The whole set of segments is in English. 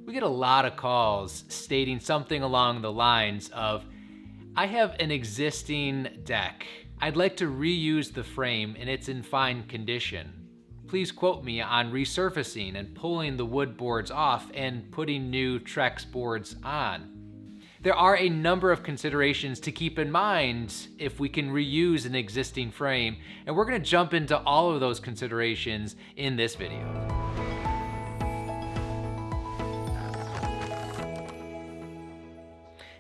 We get a lot of calls stating something along the lines of, I have an existing deck. I'd like to reuse the frame and it's in fine condition. Please quote me on resurfacing and pulling the wood boards off and putting new Trex boards on. There are a number of considerations to keep in mind if we can reuse an existing frame, and we're going to jump into all of those considerations in this video.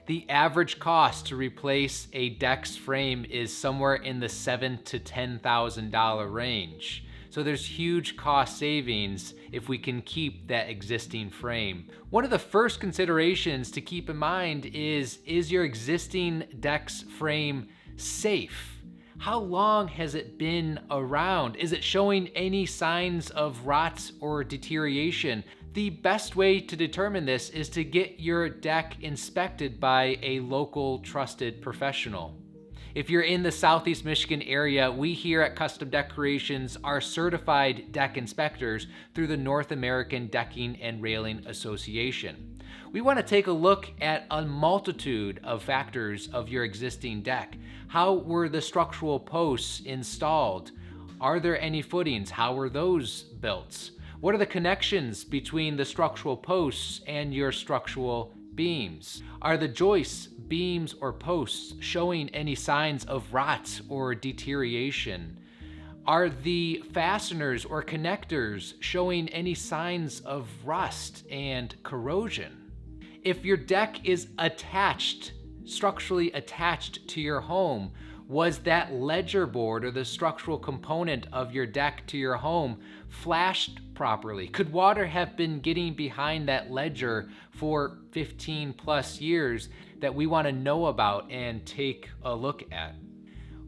The average cost to replace a deck's frame is somewhere in the $7,000 to $10,000 range. So there's huge cost savings if we can keep that existing frame. One of the first considerations to keep in mind is your existing deck's frame safe? How long has it been around? Is it showing any signs of rot or deterioration? The best way to determine this is to get your deck inspected by a local trusted professional. If you're in the Southeast Michigan area, we here at Custom Decorations are certified deck inspectors through the North American Decking and Railing Association. We want to take a look at a multitude of factors of your existing deck. How were the structural posts installed? Are there any footings? How were those built? What are the connections between the structural posts and your structural beams? Are the joists, beams, or posts showing any signs of rot or deterioration? Are the fasteners or connectors showing any signs of rust and corrosion? If your deck is structurally attached to your home, was that ledger board or the structural component of your deck to your home flashed properly? Could water have been getting behind that ledger for 15 plus years that we want to know about and take a look at?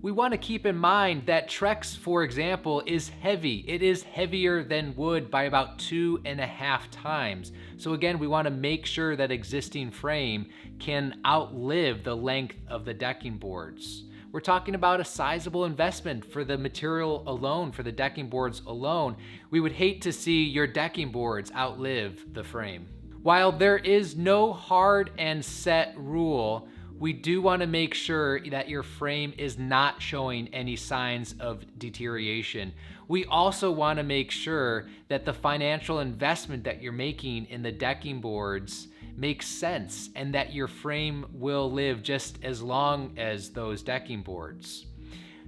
We want to keep in mind that Trex, for example, is heavy. It is heavier than wood by about 2.5 times. So again, we want to make sure that existing frame can outlive the length of the decking boards. We're talking about a sizable investment for the material alone, for the decking boards alone. We would hate to see your decking boards outlive the frame. While there is no hard and set rule, we do want to make sure that your frame is not showing any signs of deterioration. We also want to make sure that the financial investment that you're making in the decking boards makes sense and that your frame will live just as long as those decking boards.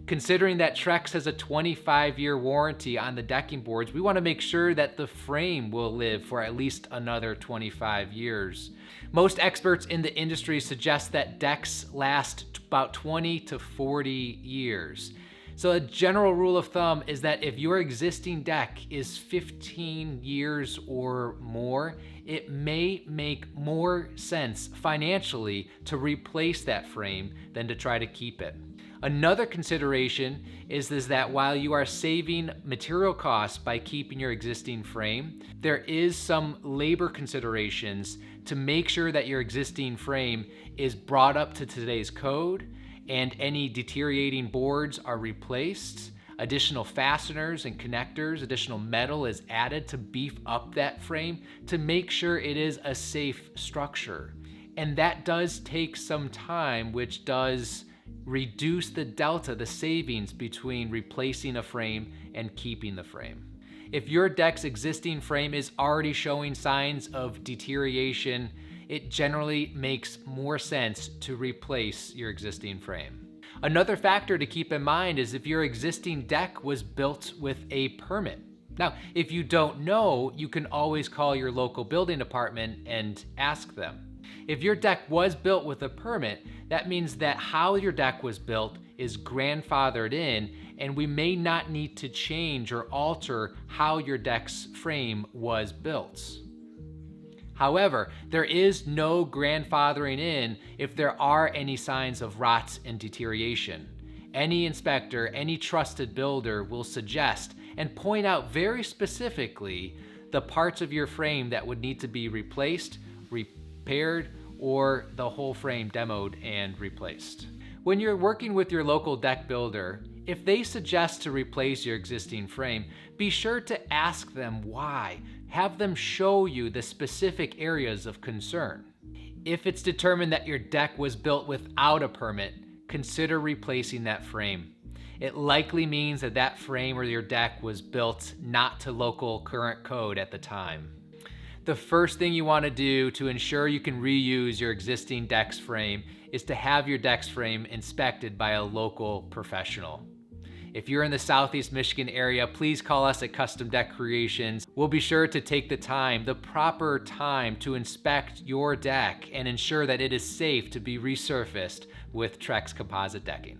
Considering that Trex has a 25-year warranty on the decking boards, we want to make sure that the frame will live for at least another 25 years. Most experts in the industry suggest that decks last about 20 to 40 years. So a general rule of thumb is that if your existing deck is 15 years or more, it may make more sense financially to replace that frame than to try to keep it. Another consideration is that while you are saving material costs by keeping your existing frame, there is some labor considerations to make sure that your existing frame is brought up to today's code and any deteriorating boards are replaced. Additional fasteners and connectors, additional metal is added to beef up that frame to make sure it is a safe structure. And that does take some time, which does reduce the delta, the savings between replacing a frame and keeping the frame. If your deck's existing frame is already showing signs of deterioration, it generally makes more sense to replace your existing frame. Another factor to keep in mind is if your existing deck was built with a permit. Now, if you don't know, you can always call your local building department and ask them. If your deck was built with a permit, that means that how your deck was built is grandfathered in, and we may not need to change or alter how your deck's frame was built. However, there is no grandfathering in if there are any signs of rot and deterioration. Any inspector, any trusted builder will suggest and point out very specifically the parts of your frame that would need to be replaced, repaired, or the whole frame demoed and replaced. When you're working with your local deck builder, if they suggest to replace your existing frame, be sure to ask them why. have them show you the specific areas of concern. If it's determined that your deck was built without a permit, consider replacing that frame. It likely means that that frame or your deck was built not to local current code at the time. The first thing you want to do to ensure you can reuse your existing deck's frame is to have your deck's frame inspected by a local professional. If you're in the Southeast Michigan area, please call us at Custom Deck Creations. We'll be sure to take the proper time to inspect your deck and ensure that it is safe to be resurfaced with Trex composite decking.